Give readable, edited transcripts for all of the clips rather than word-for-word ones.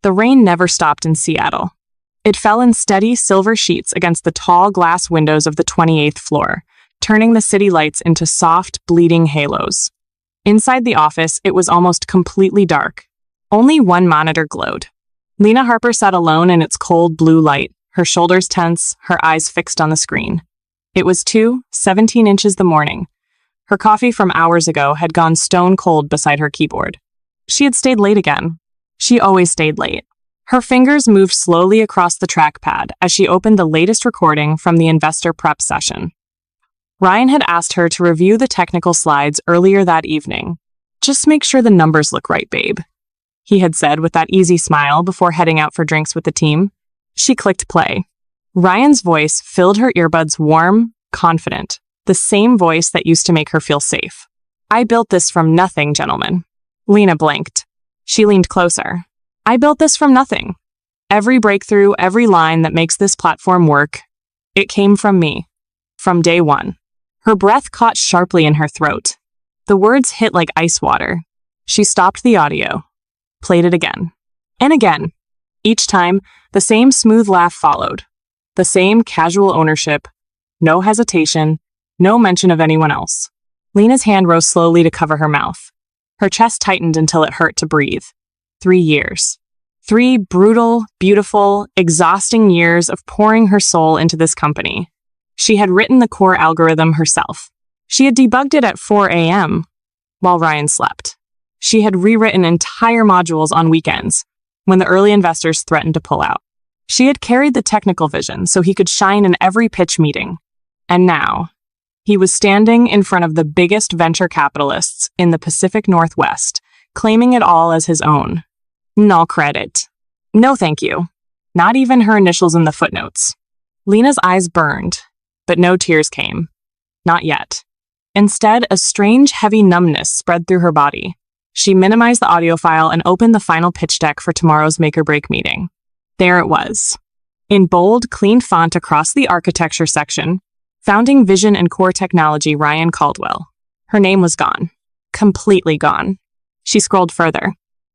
The rain never stopped in Seattle. It fell in steady silver sheets against the tall glass windows of the 28th floor, turning the city lights into soft, bleeding halos. Inside the office, it was almost completely dark. Only one monitor glowed. Lena Harper sat alone in its cold blue light, her shoulders tense, her eyes fixed on the screen. It was 2:17 inches the morning. Her coffee from hours ago had gone stone cold beside her keyboard. She had stayed late again. She always stayed late. Her fingers moved slowly across the trackpad as she opened the latest recording from the investor prep session. Ryan had asked her to review the technical slides earlier that evening. "Just make sure the numbers look right, babe," he had said with that easy smile before heading out for drinks with the team. She clicked play. Ryan's voice filled her earbuds warm, confident, the same voice that used to make her feel safe. "I built this from nothing, gentlemen." Lena blinked. She leaned closer. "I built this from nothing. Every breakthrough, every line that makes this platform work, it came from me. From day one." Her breath caught sharply in her throat. The words hit like ice water. She stopped the audio, played it again, and again. Each time, the same smooth laugh followed. The same casual ownership, no hesitation, no mention of anyone else. Lena's hand rose slowly to cover her mouth. Her chest tightened until it hurt to breathe. 3 years. 3 brutal, beautiful, exhausting years of pouring her soul into this company. She had written the core algorithm herself. She had debugged it at 4 a.m. while Ryan slept. She had rewritten entire modules on weekends when the early investors threatened to pull out. She had carried the technical vision so he could shine in every pitch meeting. And now, he was standing in front of the biggest venture capitalists in the Pacific Northwest, claiming it all as his own. No credit. No thank you. Not even her initials in the footnotes. Lena's eyes burned, but no tears came. Not yet. Instead, a strange, heavy numbness spread through her body. She minimized the audio file and opened the final pitch deck for tomorrow's make-or-break meeting. There it was. In bold, clean font across the architecture section, founding vision and core technology Ryan Caldwell. Her name was gone. Completely gone. She scrolled further.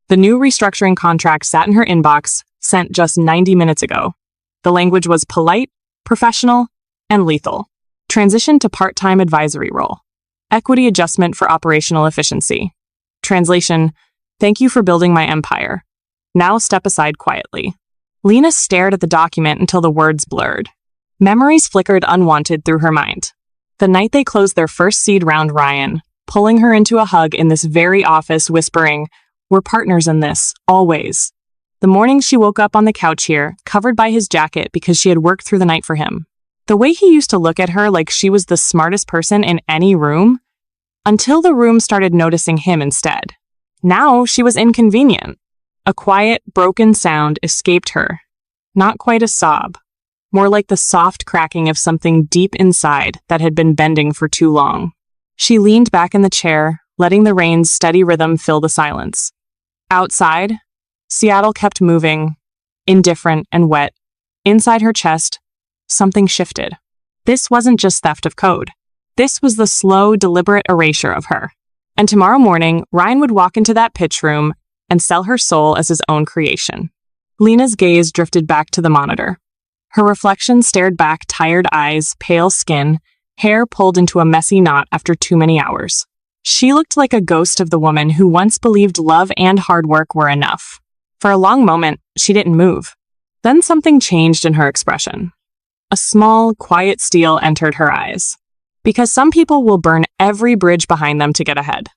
The new restructuring contract sat in her inbox, sent just 90 minutes ago. The language was polite, professional, and lethal. Transition to part-time advisory role. Equity adjustment for operational efficiency. Translation: thank you for building my empire. Now step aside quietly. Lena stared at the document until the words blurred. Memories flickered unwanted through her mind. The night they closed their first seed round, Ryan, pulling her into a hug in this very office, whispering, "We're partners in this, always." The morning she woke up on the couch here, covered by his jacket because she had worked through the night for him. The way he used to look at her like she was the smartest person in any room, until the room started noticing him instead. Now she was inconvenient. A quiet, broken sound escaped her. Not quite a sob, more like the soft cracking of something deep inside that had been bending for too long. She leaned back in the chair, letting the rain's steady rhythm fill the silence. Outside, Seattle kept moving, indifferent and wet. Inside her chest, something shifted. This wasn't just theft of code. This was the slow, deliberate erasure of her. And tomorrow morning, Ryan would walk into that pitch room and sell her soul as his own creation. Lena's gaze drifted back to the monitor. Her reflection stared back, tired eyes, pale skin, hair pulled into a messy knot after too many hours. She looked like a ghost of the woman who once believed love and hard work were enough. For a long moment, she didn't move. Then something changed in her expression. A small, quiet steel entered her eyes. Because some people will burn every bridge behind them to get ahead.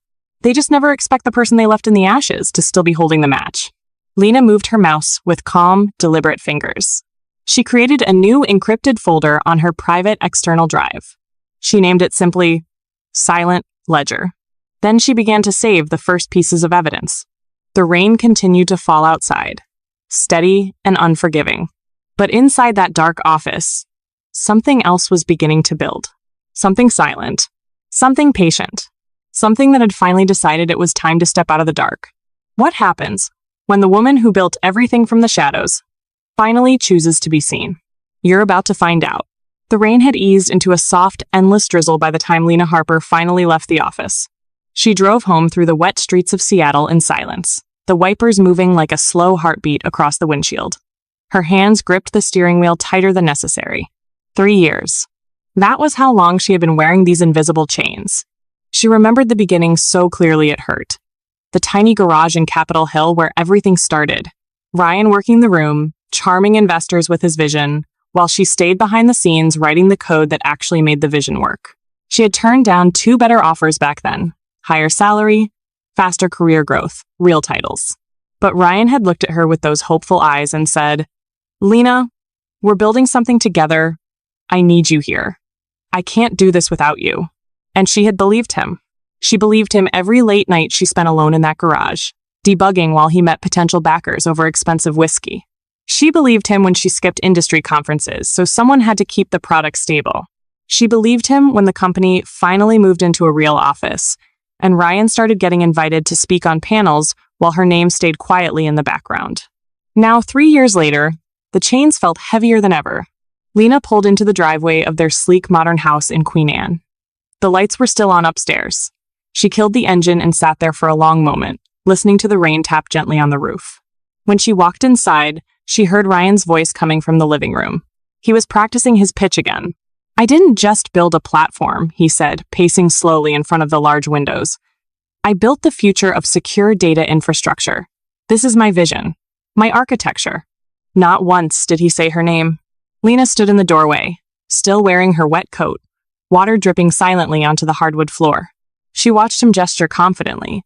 They just never expect the person they left in the ashes to still be holding the match. Lena moved her mouse with calm, deliberate fingers. She created a new encrypted folder on her private external drive. She named it simply Silent Ledger. Then she began to save the first pieces of evidence. The rain continued to fall outside, steady and unforgiving. But inside that dark office, something else was beginning to build. Something silent, something patient, something that had finally decided it was time to step out of the dark. What happens when the woman who built everything from the shadows finally chooses to be seen? You're about to find out. The rain had eased into a soft, endless drizzle by the time Lena Harper finally left the office. She drove home through the wet streets of Seattle in silence, the wipers moving like a slow heartbeat across the windshield. Her hands gripped the steering wheel tighter than necessary. 3 years. That was how long she had been wearing these invisible chains. She remembered the beginning so clearly it hurt. The tiny garage in Capitol Hill where everything started. Ryan working the room, charming investors with his vision, while she stayed behind the scenes writing the code that actually made the vision work. She had turned down 2 better offers back then. Higher salary, faster career growth, real titles. But Ryan had looked at her with those hopeful eyes and said, "Lena, we're building something together. I need you here. I can't do this without you." And she had believed him. She believed him every late night she spent alone in that garage, debugging while he met potential backers over expensive whiskey. She believed him when she skipped industry conferences, so someone had to keep the product stable. She believed him when the company finally moved into a real office, and Ryan started getting invited to speak on panels while her name stayed quietly in the background. Now, 3 years later, the chains felt heavier than ever. Lena pulled into the driveway of their sleek modern house in Queen Anne. The lights were still on upstairs. She killed the engine and sat there for a long moment, listening to the rain tap gently on the roof. When she walked inside, she heard Ryan's voice coming from the living room. He was practicing his pitch again. "I didn't just build a platform," he said, pacing slowly in front of the large windows. "I built the future of secure data infrastructure. This is my vision, my architecture." Not once did he say her name. Lena stood in the doorway, still wearing her wet coat, water dripping silently onto the hardwood floor. She watched him gesture confidently,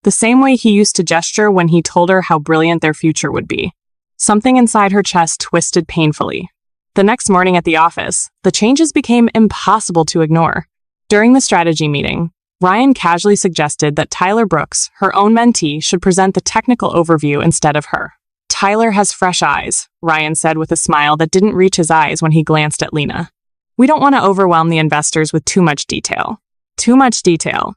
the same way he used to gesture when he told her how brilliant their future would be. Something inside her chest twisted painfully. The next morning at the office, the changes became impossible to ignore. During the strategy meeting, Ryan casually suggested that Tyler Brooks, her own mentee, should present the technical overview instead of her. "Tyler has fresh eyes," Ryan said with a smile that didn't reach his eyes when he glanced at Lena. "We don't want to overwhelm the investors with too much detail." Too much detail.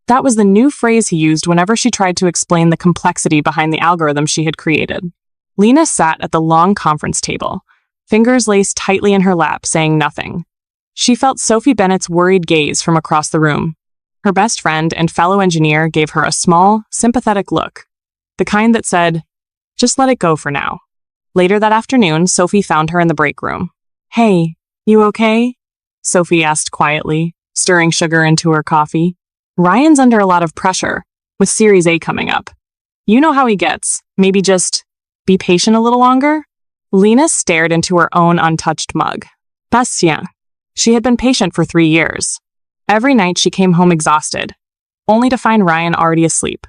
That was the new phrase he used whenever she tried to explain the complexity behind the algorithm she had created. Lena sat at the long conference table, fingers laced tightly in her lap, saying nothing. She felt Sophie Bennett's worried gaze from across the room. Her best friend and fellow engineer gave her a small, sympathetic look, the kind that said, "Just let it go for now." Later that afternoon, Sophie found her in the break room. "Hey, you okay?" Sophie asked quietly, stirring sugar into her coffee. "Ryan's under a lot of pressure, with Series A coming up. You know how he gets. Maybe just be patient a little longer?" Lena stared into her own untouched mug. Patient. She had been patient for 3 years. Every night she came home exhausted, only to find Ryan already asleep,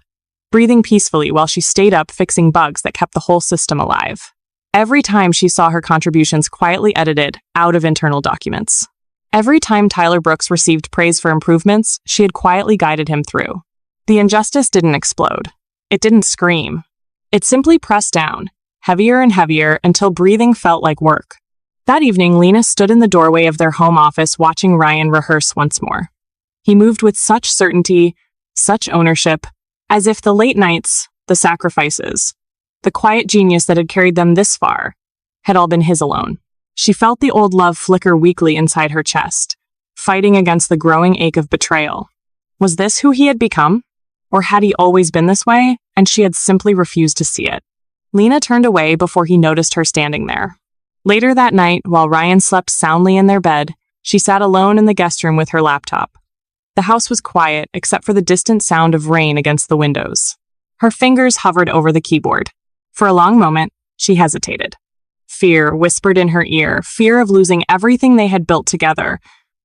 breathing peacefully while she stayed up fixing bugs that kept the whole system alive. Every time she saw her contributions quietly edited out of internal documents. Every time Tyler Brooks received praise for improvements, she had quietly guided him through. The injustice didn't explode. It didn't scream. It simply pressed down, heavier and heavier, until breathing felt like work. That evening, Lena stood in the doorway of their home office watching Ryan rehearse once more. He moved with such certainty, such ownership, as if the late nights, the sacrifices, the quiet genius that had carried them this far, had all been his alone. She felt the old love flicker weakly inside her chest, fighting against the growing ache of betrayal. Was this who he had become? Or had he always been this way, and she had simply refused to see it? Lena turned away before he noticed her standing there. Later that night, while Ryan slept soundly in their bed, she sat alone in the guest room with her laptop. The house was quiet, except for the distant sound of rain against the windows. Her fingers hovered over the keyboard. For a long moment, she hesitated. Fear whispered in her ear, fear of losing everything they had built together,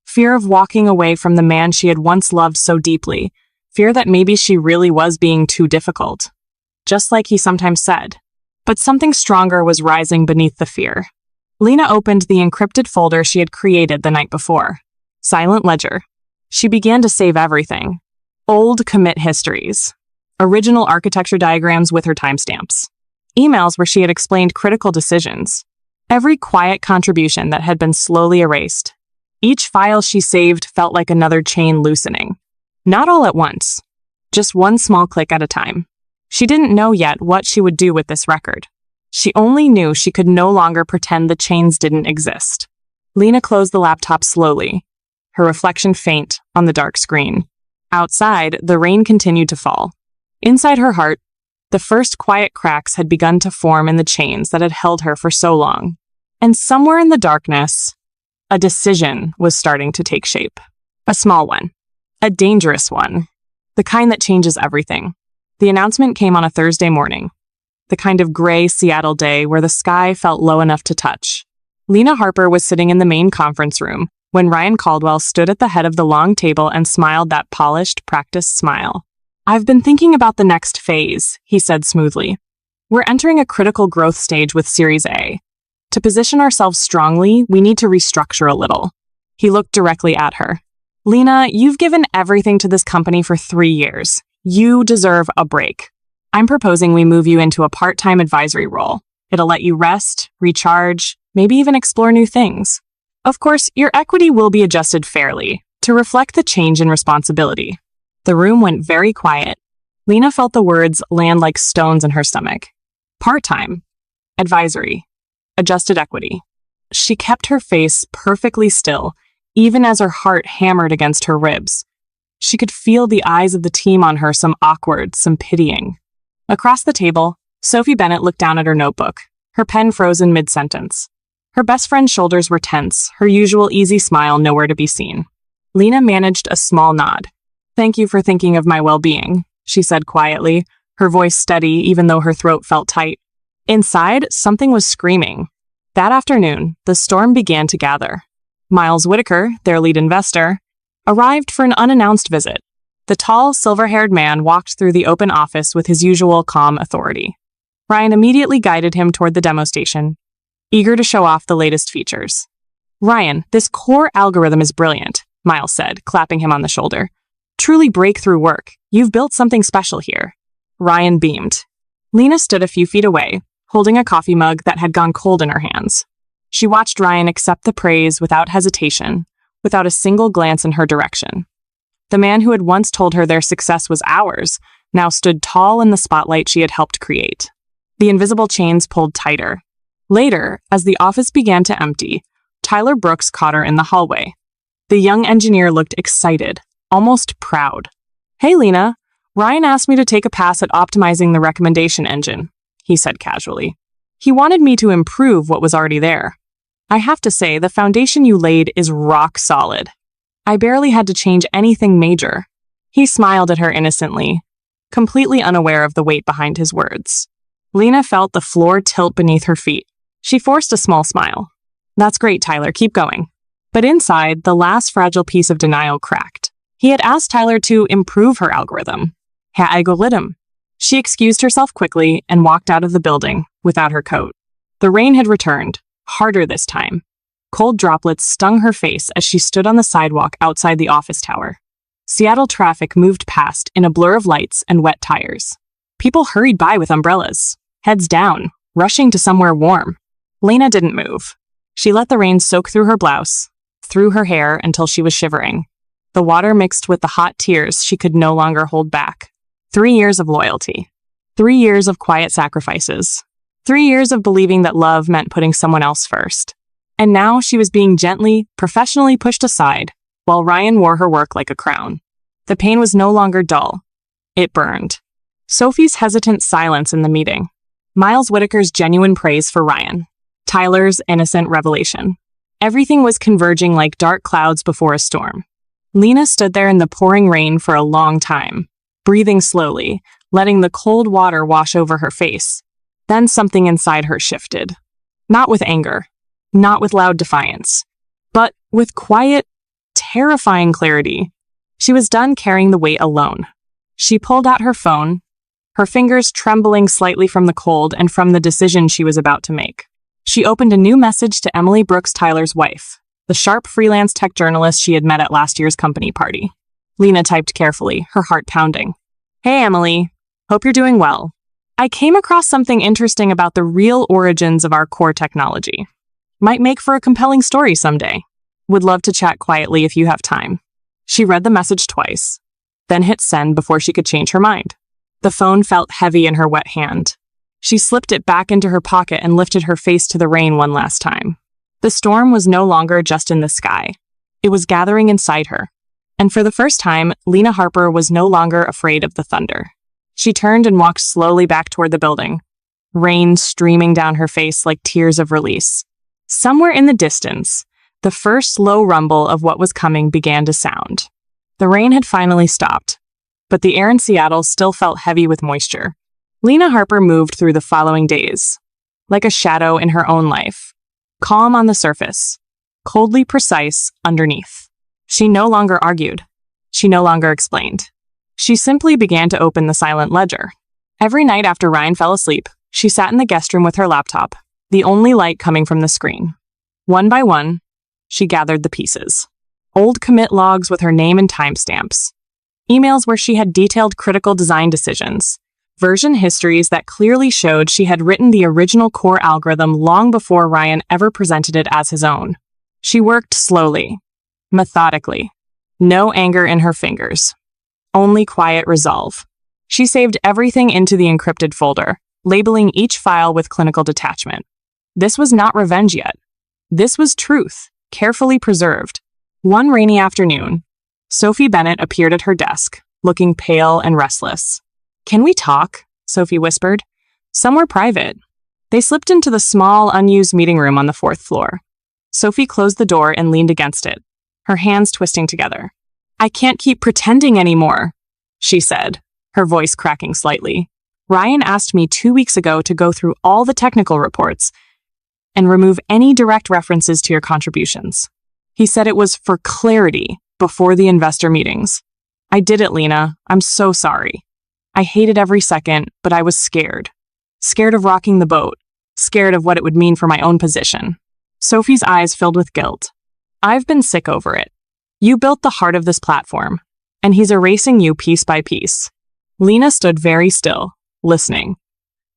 fear of walking away from the man she had once loved so deeply, fear that maybe she really was being too difficult, just like he sometimes said. But something stronger was rising beneath the fear. Lena opened the encrypted folder she had created the night before. Silent ledger. She began to save everything. Old commit histories. Original architecture diagrams with her timestamps. Emails where she had explained critical decisions. Every quiet contribution that had been slowly erased. Each file she saved felt like another chain loosening. Not all at once. Just one small click at a time. She didn't know yet what she would do with this record. She only knew she could no longer pretend the chains didn't exist. Lena closed the laptop slowly, her reflection faint on the dark screen. Outside, the rain continued to fall. Inside her heart, The first quiet cracks had begun to form in the chains that had held her for so long. And somewhere in the darkness, a decision was starting to take shape. A small one. A dangerous one. The kind that changes everything. The announcement came on a Thursday morning. The kind of gray Seattle day where the sky felt low enough to touch. Lena Harper was sitting in the main conference room when Ryan Caldwell stood at the head of the long table and smiled that polished, practiced smile. "I've been thinking about the next phase," he said smoothly. "We're entering a critical growth stage with Series A. To position ourselves strongly, we need to restructure a little." He looked directly at her. "Lena, you've given everything to this company for 3 years. You deserve a break. I'm proposing we move you into a part-time advisory role. It'll let you rest, recharge, maybe even explore new things. Of course, your equity will be adjusted fairly to reflect the change in responsibility." The room went very quiet. Lena felt the words land like stones in her stomach. Part-time, advisory, adjusted equity. She kept her face perfectly still, even as her heart hammered against her ribs. She could feel the eyes of the team on her, some awkward, some pitying. Across the table, Sophie Bennett looked down at her notebook, her pen frozen mid-sentence. Her best friend's shoulders were tense, her usual easy smile nowhere to be seen. Lena managed a small nod. "Thank you for thinking of my well-being," she said quietly, her voice steady even though her throat felt tight. Inside, something was screaming. That afternoon, the storm began to gather. Miles Whitaker, their lead investor, arrived for an unannounced visit. The tall, silver-haired man walked through the open office with his usual calm authority. Ryan immediately guided him toward the demo station, eager to show off the latest features. "Ryan, this core algorithm is brilliant," Miles said, clapping him on the shoulder. "Truly breakthrough work. You've built something special here." Ryan beamed. Lena stood a few feet away, holding a coffee mug that had gone cold in her hands. She watched Ryan accept the praise without hesitation, without a single glance in her direction. The man who had once told her their success was ours now stood tall in the spotlight she had helped create. The invisible chains pulled tighter. Later, as the office began to empty, Tyler Brooks caught her in the hallway. The young engineer looked excited, almost proud. "Hey, Lena, Ryan asked me to take a pass at optimizing the recommendation engine," he said casually. "He wanted me to improve what was already there. I have to say, the foundation you laid is rock solid. I barely had to change anything major." He smiled at her innocently, completely unaware of the weight behind his words. Lena felt the floor tilt beneath her feet. She forced a small smile. "That's great, Tyler, keep going." But inside, the last fragile piece of denial cracked. He had asked Tyler to improve her algorithm. Her algorithm. She excused herself quickly and walked out of the building without her coat. The rain had returned, harder this time. Cold droplets stung her face as she stood on the sidewalk outside the office tower. Seattle traffic moved past in a blur of lights and wet tires. People hurried by with umbrellas, heads down, rushing to somewhere warm. Lena didn't move. She let the rain soak through her blouse, through her hair until she was shivering. The water mixed with the hot tears she could no longer hold back. 3 years of loyalty. 3 years of quiet sacrifices. 3 years of believing that love meant putting someone else first. And now she was being gently, professionally pushed aside, while Ryan wore her work like a crown. The pain was no longer dull. It burned. Sophie's hesitant silence in the meeting. Miles Whitaker's genuine praise for Ryan. Tyler's innocent revelation. Everything was converging like dark clouds before a storm. Lena stood there in the pouring rain for a long time, breathing slowly, letting the cold water wash over her face. Then something inside her shifted. Not with anger, not with loud defiance, but with quiet, terrifying clarity. She was done carrying the weight alone. She pulled out her phone, her fingers trembling slightly from the cold and from the decision she was about to make. She opened a new message to Emily Brooks, Tyler's wife, the sharp freelance tech journalist she had met at last year's company party. Lena typed carefully, her heart pounding. "Hey, Emily. Hope you're doing well. I came across something interesting about the real origins of our core technology. Might make for a compelling story someday. Would love to chat quietly if you have time." She read the message twice, then hit send before she could change her mind. The phone felt heavy in her wet hand. She slipped it back into her pocket and lifted her face to the rain one last time. The storm was no longer just in the sky. It was gathering inside her. And for the first time, Lena Harper was no longer afraid of the thunder. She turned and walked slowly back toward the building, rain streaming down her face like tears of release. Somewhere in the distance, the first low rumble of what was coming began to sound. The rain had finally stopped, but the air in Seattle still felt heavy with moisture. Lena Harper moved through the following days, like a shadow in her own life, calm on the surface, coldly precise underneath. She no longer argued. She no longer explained. She simply began to open the silent ledger. Every night after Ryan fell asleep, she sat in the guest room with her laptop, the only light coming from the screen. One by one, she gathered the pieces. Old commit logs with her name and timestamps. Emails where she had detailed critical design decisions. Version histories that clearly showed she had written the original core algorithm long before Ryan ever presented it as his own. She worked slowly, methodically. No anger in her fingers. Only quiet resolve. She saved everything into the encrypted folder, labeling each file with clinical detachment. This was not revenge yet. This was truth, carefully preserved. One rainy afternoon, Sophie Bennett appeared at her desk, looking pale and restless. "Can we talk?" Sophie whispered. "Somewhere private." They slipped into the small, unused meeting room on the 4th floor. Sophie closed the door and leaned against it, her hands twisting together. "I can't keep pretending anymore," she said, her voice cracking slightly. "Ryan asked me 2 weeks ago to go through all the technical reports and remove any direct references to your contributions. He said it was for clarity before the investor meetings. I did it, Lena. I'm so sorry. I hated every second, but I was scared. Scared of rocking the boat. Scared of what it would mean for my own position." Sophie's eyes filled with guilt. "I've been sick over it. You built the heart of this platform, and he's erasing you piece by piece." Lena stood very still, listening.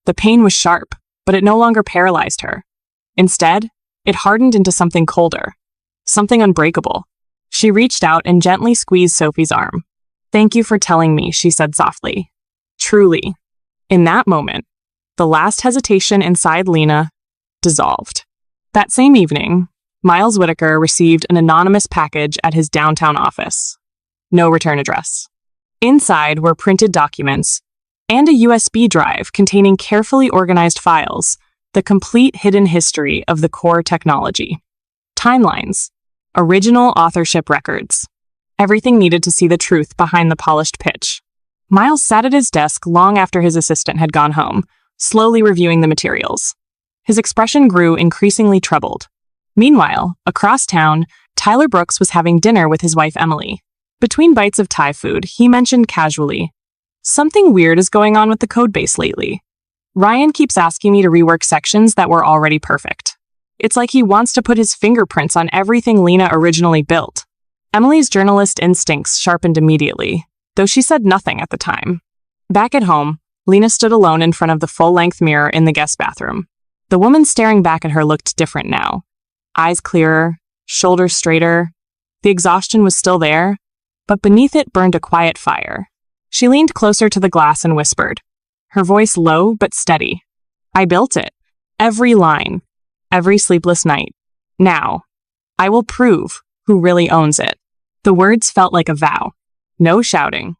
The pain was sharp, but it no longer paralyzed her. Instead, it hardened into something colder, something unbreakable. She reached out and gently squeezed Sophie's arm. "Thank you for telling me," she said softly. Truly, in that moment, the last hesitation inside Lena dissolved. That same evening, Miles Whitaker received an anonymous package at his downtown office. No return address. Inside were printed documents and a USB drive containing carefully organized files, the complete hidden history of the core technology. Timelines, original authorship records, everything needed to see the truth behind the polished pitch. Miles sat at his desk long after his assistant had gone home, slowly reviewing the materials. His expression grew increasingly troubled. Meanwhile, across town, Tyler Brooks was having dinner with his wife Emily. Between bites of Thai food, he mentioned casually, "Something weird is going on with the codebase lately. Ryan keeps asking me to rework sections that were already perfect. It's like he wants to put his fingerprints on everything Lena originally built." Emily's journalist instincts sharpened immediately, though she said nothing at the time. Back at home, Lena stood alone in front of the full-length mirror in the guest bathroom. The woman staring back at her looked different now. Eyes clearer, shoulders straighter. The exhaustion was still there, but beneath it burned a quiet fire. She leaned closer to the glass and whispered, her voice low but steady. "I built it. Every line. Every sleepless night. Now, I will prove who really owns it." The words felt like a vow. No shouting.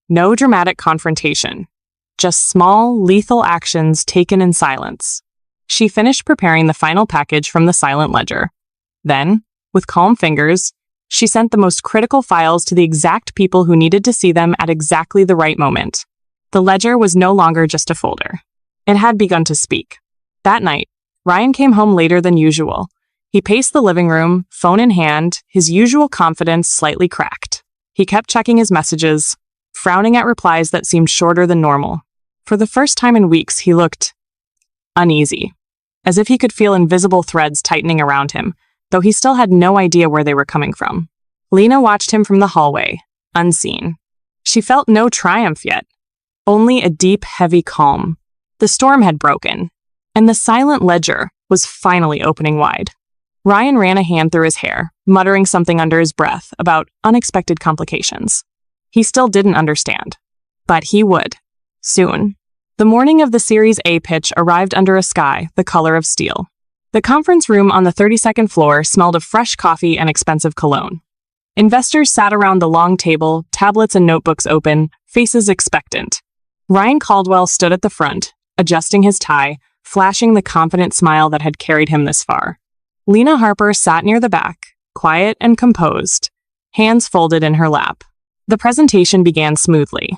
No dramatic confrontation. Just small, lethal actions taken in silence. She finished preparing the final package from the silent ledger. Then, with calm fingers, she sent the most critical files to the exact people who needed to see them at exactly the right moment. The ledger was no longer just a folder. It had begun to speak. That night, Ryan came home later than usual. He paced the living room, phone in hand, his usual confidence slightly cracked. He kept checking his messages, frowning at replies that seemed shorter than normal. For the first time in weeks, he looked uneasy, as if he could feel invisible threads tightening around him, though he still had no idea where they were coming from. Lena watched him from the hallway, unseen. She felt no triumph yet, only a deep, heavy calm. The storm had broken, and the silent ledger was finally opening wide. Ryan ran a hand through his hair, muttering something under his breath about unexpected complications. He still didn't understand, but he would. Soon. The morning of the Series A pitch arrived under a sky the color of steel. The conference room on the 32nd floor smelled of fresh coffee and expensive cologne. Investors sat around the long table, tablets and notebooks open, faces expectant. Ryan Caldwell stood at the front, adjusting his tie, flashing the confident smile that had carried him this far. Lena Harper sat near the back, quiet and composed, hands folded in her lap. The presentation began smoothly.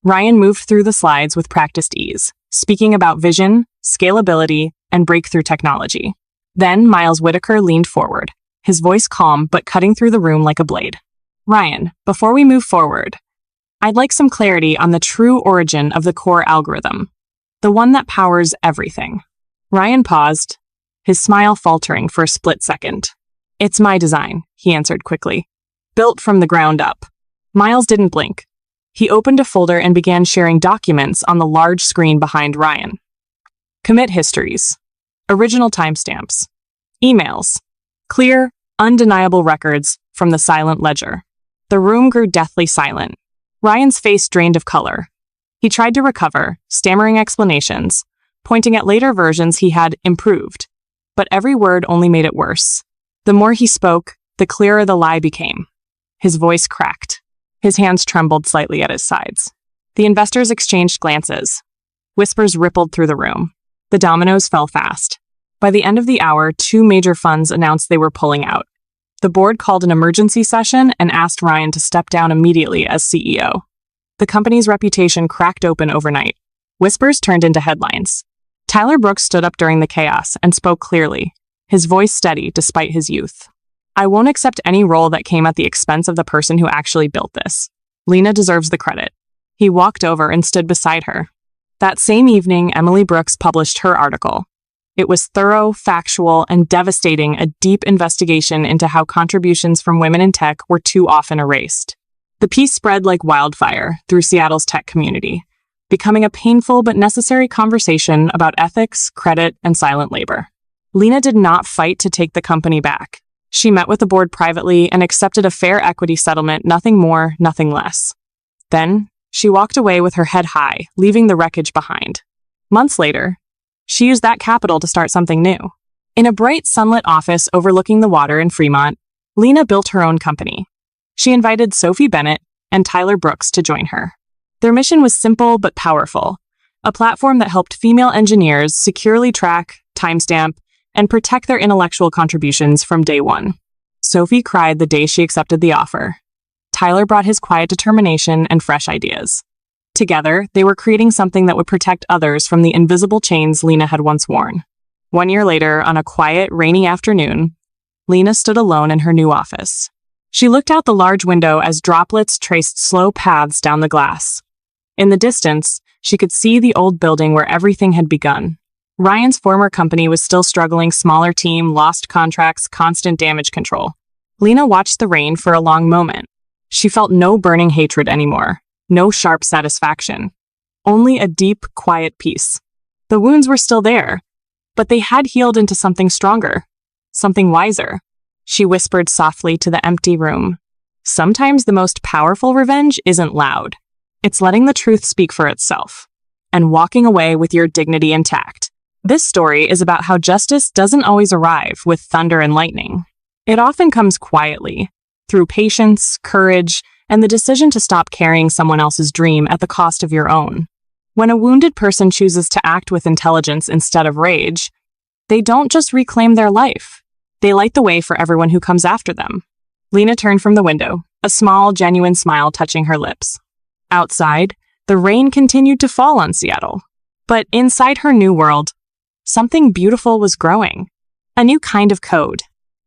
Ryan moved through the slides with practiced ease, speaking about vision, scalability, and breakthrough technology. Then Miles Whitaker leaned forward, his voice calm but cutting through the room like a blade. Ryan, before we move forward, I'd like some clarity on the true origin of the core algorithm, the one that powers everything. Ryan paused, his smile faltering for a split second. It's my design, he answered quickly. Built from the ground up. Miles didn't blink. He opened a folder and began sharing documents on the large screen behind Ryan. Commit histories. Original timestamps. Emails. Clear, undeniable records from the silent ledger. The room grew deathly silent. Ryan's face drained of color. He tried to recover, stammering explanations, pointing at later versions he had improved. But every word only made it worse. The more he spoke, the clearer the lie became. His voice cracked. His hands trembled slightly at his sides. The investors exchanged glances. Whispers rippled through the room. The dominoes fell fast. By the end of the hour, 2 major funds announced they were pulling out. The board called an emergency session and asked Ryan to step down immediately as CEO. The company's reputation cracked open overnight. Whispers turned into headlines. Tyler Brooks stood up during the chaos and spoke clearly, his voice steady despite his youth. I won't accept any role that came at the expense of the person who actually built this. Lena deserves the credit. He walked over and stood beside her. That same evening, Emily Brooks published her article. It was thorough, factual, and devastating, a deep investigation into how contributions from women in tech were too often erased. The piece spread like wildfire through Seattle's tech community, becoming a painful but necessary conversation about ethics, credit, and silent labor. Lena did not fight to take the company back. She met with the board privately and accepted a fair equity settlement, nothing more, nothing less. Then, she walked away with her head high, leaving the wreckage behind. Months later, she used that capital to start something new. In a bright, sunlit office overlooking the water in Fremont, Lena built her own company. She invited Sophie Bennett and Tyler Brooks to join her. Their mission was simple but powerful, a platform that helped female engineers securely track, timestamp, and protect their intellectual contributions from day one. Sophie cried the day she accepted the offer. Tyler brought his quiet determination and fresh ideas. Together, they were creating something that would protect others from the invisible chains Lena had once worn. 1 year later, on a quiet, rainy afternoon, Lena stood alone in her new office. She looked out the large window as droplets traced slow paths down the glass. In the distance, she could see the old building where everything had begun. Ryan's former company was still struggling, smaller team, lost contracts, constant damage control. Lena watched the rain for a long moment. She felt no burning hatred anymore, no sharp satisfaction, only a deep, quiet peace. The wounds were still there, but they had healed into something stronger, something wiser. She whispered softly to the empty room. Sometimes the most powerful revenge isn't loud. It's letting the truth speak for itself, and walking away with your dignity intact. This story is about how justice doesn't always arrive with thunder and lightning. It often comes quietly, through patience, courage, and the decision to stop carrying someone else's dream at the cost of your own. When a wounded person chooses to act with intelligence instead of rage, they don't just reclaim their life. They light the way for everyone who comes after them. Lena turned from the window, a small, genuine smile touching her lips. Outside, the rain continued to fall on Seattle. But inside her new world, something beautiful was growing. A new kind of code,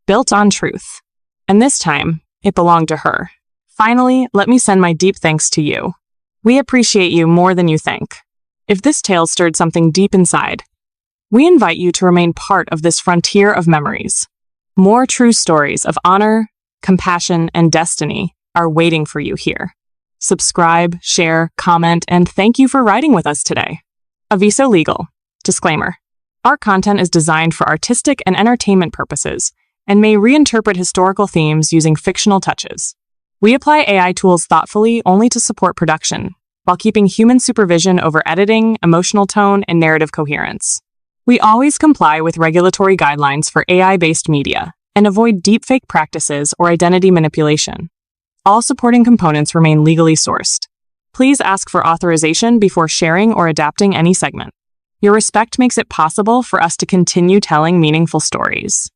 built on truth. And this time, it belonged to her. Finally, let me send my deep thanks to you. We appreciate you more than you think. If this tale stirred something deep inside, we invite you to remain part of this frontier of memories. More true stories of honor, compassion, and destiny are waiting for you here. Subscribe, share, comment, and thank you for riding with us today. Aviso Legal. Disclaimer. Our content is designed for artistic and entertainment purposes and may reinterpret historical themes using fictional touches. We apply AI tools thoughtfully only to support production, while keeping human supervision over editing, emotional tone, and narrative coherence. We always comply with regulatory guidelines for AI-based media and avoid deepfake practices or identity manipulation. All supporting components remain legally sourced. Please ask for authorization before sharing or adapting any segment. Your respect makes it possible for us to continue telling meaningful stories.